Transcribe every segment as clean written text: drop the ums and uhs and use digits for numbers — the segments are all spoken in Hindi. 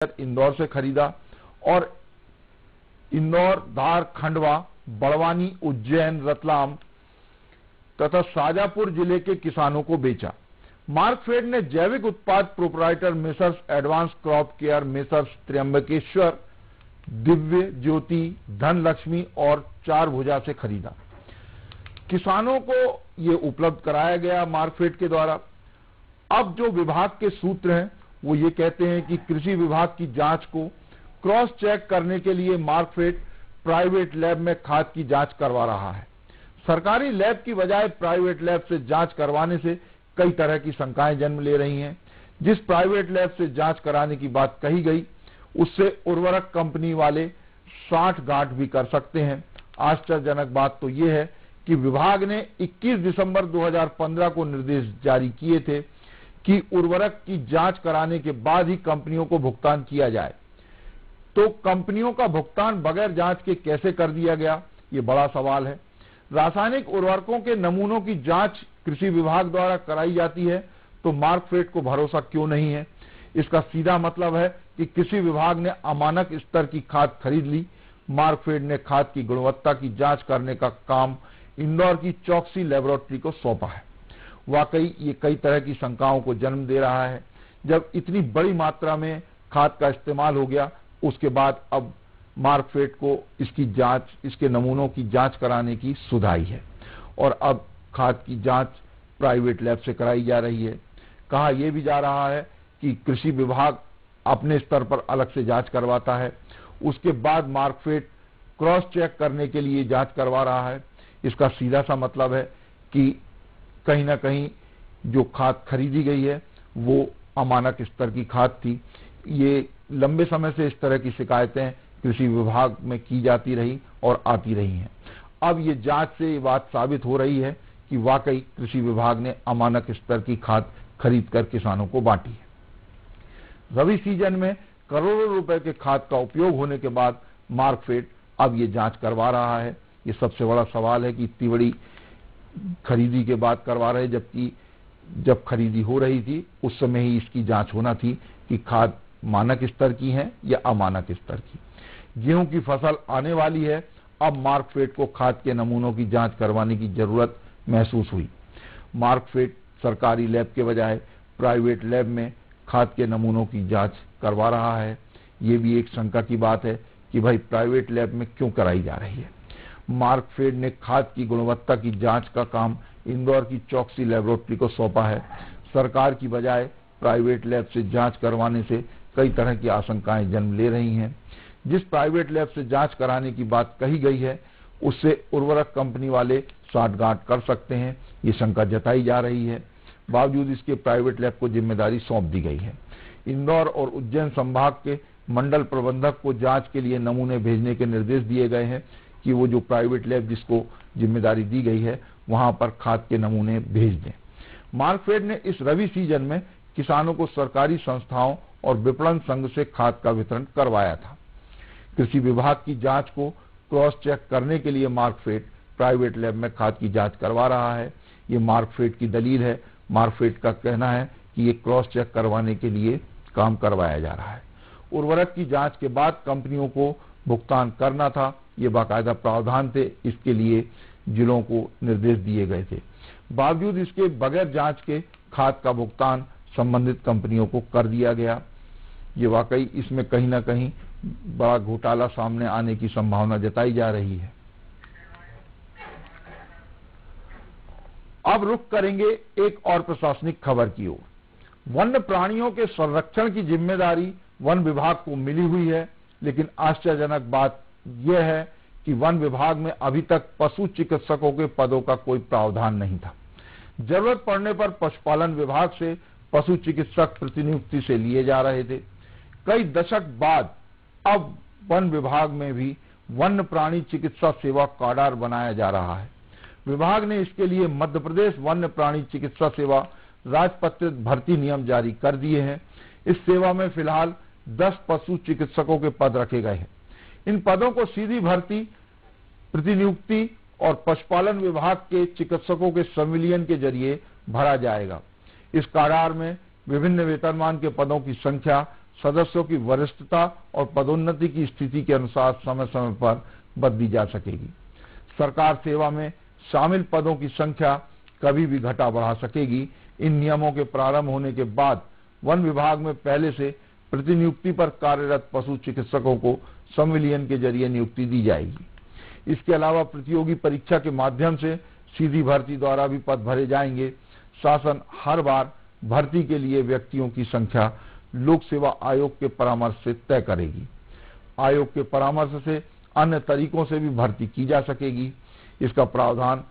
इंदौर से खरीदा और इंदौर, धार, खंडवा, बड़वानी, उज्जैन, रतलाम तथा शाजापुर जिले के किसानों को बेचा। मार्कफेड ने जैविक उत्पाद proprietor messrs advance crop care, messrs Trimbakeshwar, Divya ज्योति, धनलक्ष्मी और चारभुजा से खरीदा। किसानों को ये उपलब्ध कराया गया मार्कफेड के द्वारा। अब जो विभाग के सूत्र हैं वो ये कहते हैं कि कृषि विभाग की जांच को क्रॉस चेक करने के लिए मार्कफेड प्राइवेट लैब में खाद की जांच करवा रहा है। सरकारी लैब की बजाय प्राइवेट लैब से जांच करवाने से कई तरह की शंकाएं जन्म ले रही हैं। जिस प्राइवेट लैब से जांच कराने की बात कही गई उससे उर्वरक कंपनी वाले 60 गांठ भी कर सकते हैं। आश्चर्यजनक बात तो यह है कि विभाग ने 21 दिसंबर 2015 को निर्देश जारी किए थे कि उर्वरक की जांच कराने के बाद ही कंपनियों को भुगतान किया जाए। तो कंपनियों का भुगतान बगैर जांच के कैसे कर दिया गया, ये बड़ा सवाल है। रासायनिक उर्वरकों के नमूनों की जांच कृषि विभाग द्वारा कराई जाती है तो मार्कफेड को भरोसा क्यों नहीं है? इसका सीधा मतलब है कि कृषि विभाग ने अमानक स्तर की खाद खरीद ली। मार्कफेड ने खाद की गुणवत्ता की जांच करने का काम इंदौर की चौकसी लैबोरेटरी को सौंपा है। वाकई ये कई तरह की शंकाओं को जन्म दे रहा है। जब इतनी बड़ी मात्रा में खाद का इस्तेमाल हो गया उसके बाद अब मार्कफेड को इसकी जांच, इसके नमूनों की जांच कराने की सुधाई है और अब खाद की जांच प्राइवेट लैब से कराई जा रही है। कहा यह भी जा रहा है कि कृषि विभाग अपने स्तर पर अलग से जांच करवाता है, उसके बाद मार्कफेड क्रॉस चेक करने के लिए जांच करवा रहा है। इसका सीधा सा मतलब है कि कहीं ना कहीं जो खाद खरीदी गई है वो अमानक स्तर की खाद थी। ये लंबे समय से इस तरह की शिकायतें कृषि विभाग में की जाती रही और आती रही हैं। अब ये जांच से ये बात साबित हो रही है कि वाकई कृषि विभाग ने अमानक स्तर की खाद खरीद कर किसानों को बांटी है। रबी सीजन में करोड़ों रुपए के खाद का उपयोग होने के बाद मार्कफेड अब ये जांच करवा रहा है। ये सबसे बड़ा सवाल है कि इतनी बड़ी खरीदी के बाद करवा रहे, जबकि जब खरीदी हो रही थी उस समय ही इसकी जांच होना थी कि खाद मानक स्तर की है या अमानक स्तर की। गेहूं की फसल आने वाली है, अब मार्कफेड को खाद के नमूनों की जांच करवाने की जरूरत महसूस हुई। मार्कफेड सरकारी लैब के बजाय प्राइवेट लैब में खाद के नमूनों की जांच करवा रहा है। ये भी एक शंका की बात है कि भाई प्राइवेट लैब में क्यों कराई जा रही है। मार्कफेड ने खाद की गुणवत्ता की जांच का काम इंदौर की चौकसी लैबोरेटरी को सौंपा है। सरकार की बजाय प्राइवेट लैब से जांच करवाने से कई तरह की आशंकाएं जन्म ले रही हैं। जिस प्राइवेट लैब से जांच कराने की बात कही गई है उससे उर्वरक कंपनी वाले साठगांठ कर सकते हैं, ये शंका जताई जा रही है। बावजूद इसके प्राइवेट लैब को जिम्मेदारी सौंप दी गई है। इंदौर और उज्जैन संभाग के मंडल प्रबंधक को जांच के लिए नमूने भेजने के निर्देश दिए गए हैं कि वो जो प्राइवेट लैब जिसको जिम्मेदारी दी गई है वहां पर खाद के नमूने भेज दें। मार्कफेड ने इस रबी सीजन में किसानों को सरकारी संस्थाओं और विपणन संघ से खाद का वितरण करवाया था। कृषि विभाग की जांच को क्रॉस चेक करने के लिए मार्कफेड प्राइवेट लैब में खाद की जांच करवा रहा है। ये मार्कफेड की दलील है। मार्कफेड का कहना है कि ये क्रॉस चेक करवाने के लिए काम करवाया जा रहा है। उर्वरक की जांच के बाद कंपनियों को भुगतान करना था, ये बाकायदा प्रावधान थे, इसके लिए जिलों को निर्देश दिए गए थे। बावजूद इसके बगैर जांच के खाद का भुगतान संबंधित कंपनियों को कर दिया गया। ये वाकई इसमें कहीं ना कहीं बड़ा घोटाला सामने आने की संभावना जताई जा रही है। अब रुख करेंगे एक और प्रशासनिक खबर की ओर। वन्य प्राणियों के संरक्षण की जिम्मेदारी वन विभाग को मिली हुई है, लेकिन आश्चर्यजनक बात यह है कि वन विभाग में अभी तक पशु चिकित्सकों के पदों का कोई प्रावधान नहीं था। जरूरत पड़ने पर पशुपालन विभाग से पशु चिकित्सक प्रतिनियुक्ति से लिए जा रहे थे। कई दशक बाद अब वन विभाग में भी वन्य प्राणी चिकित्सा सेवा काडार बनाया जा रहा है। विभाग ने इसके लिए मध्य प्रदेश वन्य प्राणी चिकित्सा सेवा राजपत्रित भर्ती नियम जारी कर दिए हैं। इस सेवा में फिलहाल 10 पशु चिकित्सकों के पद रखे गए हैं। इन पदों को सीधी भर्ती, प्रतिनियुक्ति और पशुपालन विभाग के चिकित्सकों के संविलियन के जरिए भरा जाएगा। इस काडार में विभिन्न वेतनमान के पदों की संख्या सदस्यों की वरिष्ठता और पदोन्नति की स्थिति के अनुसार समय समय पर बदली जा सकेगी। सरकार सेवा में शामिल पदों की संख्या कभी भी घटा बढ़ा सकेगी। इन नियमों के प्रारंभ होने के बाद वन विभाग में पहले से प्रतिनियुक्ति पर कार्यरत पशु चिकित्सकों को संविलियन के जरिए नियुक्ति दी जाएगी। इसके अलावा प्रतियोगी परीक्षा के माध्यम से सीधी भर्ती द्वारा भी पद भरे जाएंगे। शासन हर बार भर्ती के लिए व्यक्तियों की संख्या लोक सेवा आयोग के परामर्श से तय करेगी। आयोग के परामर्श से अन्य तरीकों से भी भर्ती की जा सकेगी। इसका प्रावधान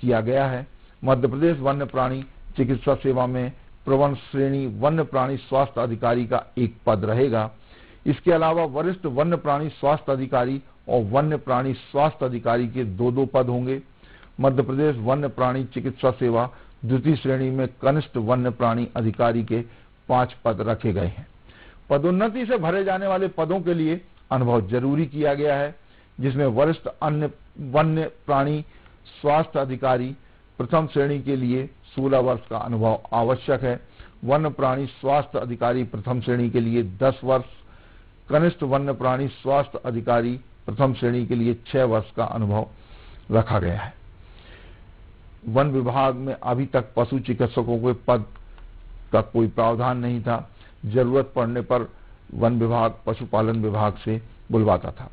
किया गया है। मध्य प्रदेश वन्य प्राणी चिकित्सा सेवा में प्रवन श्रेणी वन्य प्राणी स्वास्थ्य अधिकारी का एक पद रहेगा। इसके अलावा वरिष्ठ वन्य प्राणी स्वास्थ्य अधिकारी और वन्य प्राणी स्वास्थ्य अधिकारी के 2-2 पद होंगे। मध्य प्रदेश वन्य प्राणी चिकित्सा सेवा द्वितीय श्रेणी में कनिष्ठ वन्य प्राणी अधिकारी के 5 पद रखे गए हैं। पदोन्नति से भरे जाने वाले पदों के लिए अनुभव जरूरी किया गया है, जिसमें वरिष्ठ अन्य वन्य प्राणी स्वास्थ्य अधिकारी प्रथम श्रेणी के लिए 16 वर्ष का अनुभव आवश्यक है। वन्य प्राणी स्वास्थ्य अधिकारी प्रथम श्रेणी के लिए 10 वर्ष, कनिष्ठ वन्य प्राणी स्वास्थ्य अधिकारी प्रथम श्रेणी के लिए 6 वर्ष का अनुभव रखा गया है। वन विभाग में अभी तक पशु चिकित्सकों के पद का कोई प्रावधान नहीं था। जरूरत पड़ने पर वन विभाग पशुपालन विभाग से बुलवाता था।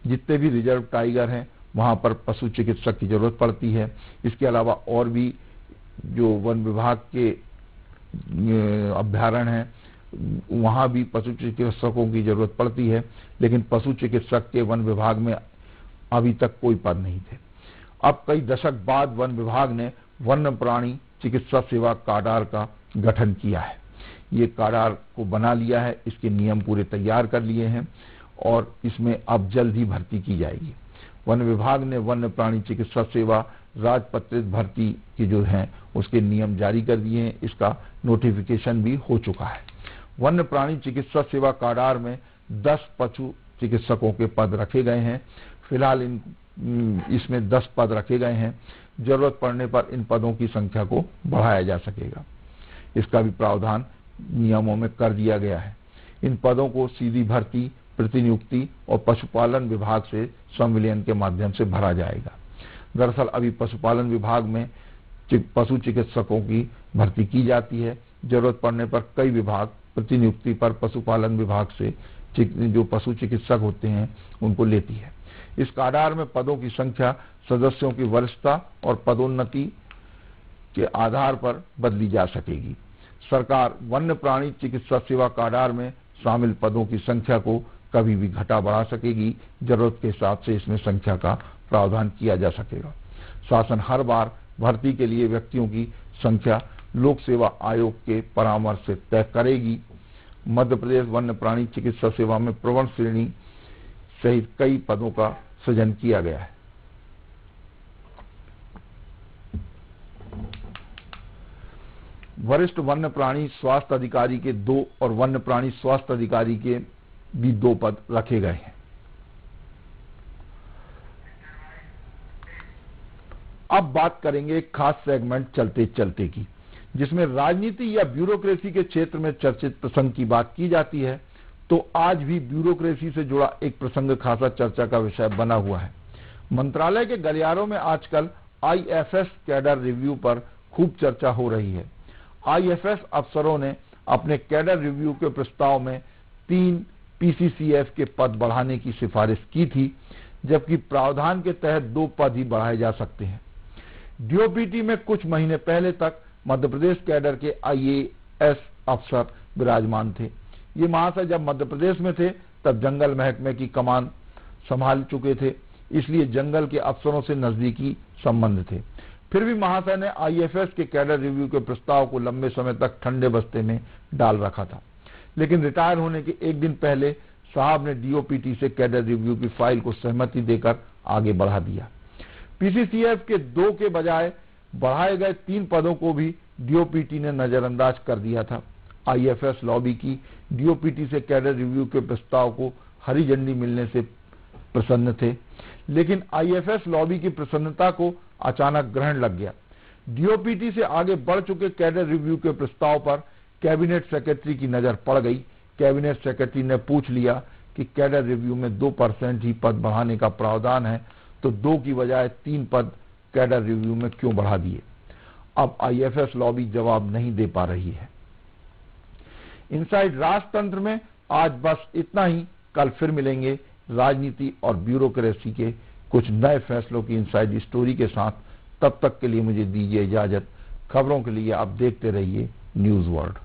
जितने भी रिजर्व टाइगर हैं वहां पर पशु चिकित्सक की जरूरत पड़ती है। इसके अलावा और भी जो वन विभाग के अभयारण्य हैं वहां भी पशु चिकित्सकों की जरूरत पड़ती है, लेकिन पशु चिकित्सक के वन विभाग में अभी तक कोई पद नहीं थे। अब कई दशक बाद वन विभाग ने वन्य प्राणी चिकित्सा सेवा काडार का गठन किया है। ये काडार को बना लिया है, इसके नियम पूरे तैयार कर लिए हैं और इसमें अब जल्द ही भर्ती की जाएगी। वन विभाग ने वन्य प्राणी चिकित्सा सेवा राजपत्रित भर्ती की जो है उसके नियम जारी कर दिए हैं। इसका नोटिफिकेशन भी हो चुका है। वन्य प्राणी चिकित्सा सेवा काडार में 10 पशु चिकित्सकों के पद रखे गए हैं। फिलहाल इसमें 10 पद रखे गए हैं। जरूरत पड़ने पर इन पदों की संख्या को बढ़ाया जा सकेगा। इसका भी प्रावधान नियमों में कर दिया गया है। इन पदों को सीधी भर्ती, प्रतिनियुक्ति और पशुपालन विभाग से संविलियन के माध्यम से भरा जाएगा। दरअसल अभी पशुपालन विभाग में पशु चिकित्सकों की भर्ती की जाती है। जरूरत पड़ने पर कई विभाग प्रतिनियुक्ति पर पशुपालन विभाग से जो पशु चिकित्सक होते हैं उनको लेती है। इस काडार में पदों की संख्या सदस्यों की वरिष्ठता और पदोन्नति के आधार पर बदली जा सकेगी। सरकार वन्य प्राणी चिकित्सा सेवा काडार में शामिल पदों की संख्या को कभी भी घटा बढ़ा सकेगी। जरूरत के हिसाब से इसमें संख्या का प्रावधान किया जा सकेगा। शासन हर बार भर्ती के लिए व्यक्तियों की संख्या लोक सेवा आयोग के परामर्श से तय करेगी। मध्य प्रदेश वन्य प्राणी चिकित्सा सेवा में प्रवन श्रेणी सहित कई पदों का सृजन किया गया है। वरिष्ठ वन्य प्राणी स्वास्थ्य अधिकारी के 2 और वन्य प्राणी स्वास्थ्य अधिकारी के भी 2 पद रखे गए हैं। अब बात करेंगे एक खास सेगमेंट चलते चलते की, जिसमें राजनीति या ब्यूरोक्रेसी के क्षेत्र में चर्चित प्रसंग की बात की जाती है। तो आज भी ब्यूरोक्रेसी से जुड़ा एक प्रसंग खासा चर्चा का विषय बना हुआ है। मंत्रालय के गलियारों में आजकल आईएफएस कैडर रिव्यू पर खूब चर्चा हो रही है। आईएफएस अफसरों ने अपने कैडर रिव्यू के प्रस्ताव में 3 पीसीसीएफ के पद बढ़ाने की सिफारिश की थी, जबकि प्रावधान के तहत 2 पद ही बढ़ाए जा सकते हैं। डीओपीटी में कुछ महीने पहले तक मध्य प्रदेश कैडर के आईएएस अफसर विराजमान थे। ये महाशय जब मध्य प्रदेश में थे तब जंगल महकमे की कमान संभाल चुके थे, इसलिए जंगल के अफसरों से नजदीकी संबंध थे। फिर भी महाशय ने आईएफएस के कैडर रिव्यू के प्रस्ताव को लंबे समय तक ठंडे बस्ते में डाल रखा था, लेकिन रिटायर होने के एक दिन पहले साहब ने डीओपीटी से कैडर रिव्यू की फाइल को सहमति देकर आगे बढ़ा दिया। पीसीसीएफ के 2 के बजाय बढ़ाए गए 3 पदों को भी डीओपीटी ने नजरअंदाज कर दिया था। आईएफएस लॉबी की डीओपीटी से कैडर रिव्यू के प्रस्ताव को हरी झंडी मिलने से प्रसन्न थे, लेकिन आईएफएस लॉबी की प्रसन्नता को अचानक ग्रहण लग गया। डीओपीटी से आगे बढ़ चुके कैडर रिव्यू के प्रस्ताव पर कैबिनेट सेक्रेटरी की नजर पड़ गई। कैबिनेट सेक्रेटरी ने पूछ लिया कि कैडर रिव्यू में 2% ही पद बढ़ाने का प्रावधान है, तो 2 की बजाय 3 पद कैडर रिव्यू में क्यों बढ़ा दिए? अब आईएफएस लॉबी जवाब नहीं दे पा रही है। इनसाइड राजतंत्र में आज बस इतना ही। कल फिर मिलेंगे राजनीति और ब्यूरोक्रेसी के कुछ नए फैसलों की इनसाइड स्टोरी के साथ। तब तक के लिए मुझे दीजिए इजाजत। खबरों के लिए आप देखते रहिए न्यूज वर्ल्ड।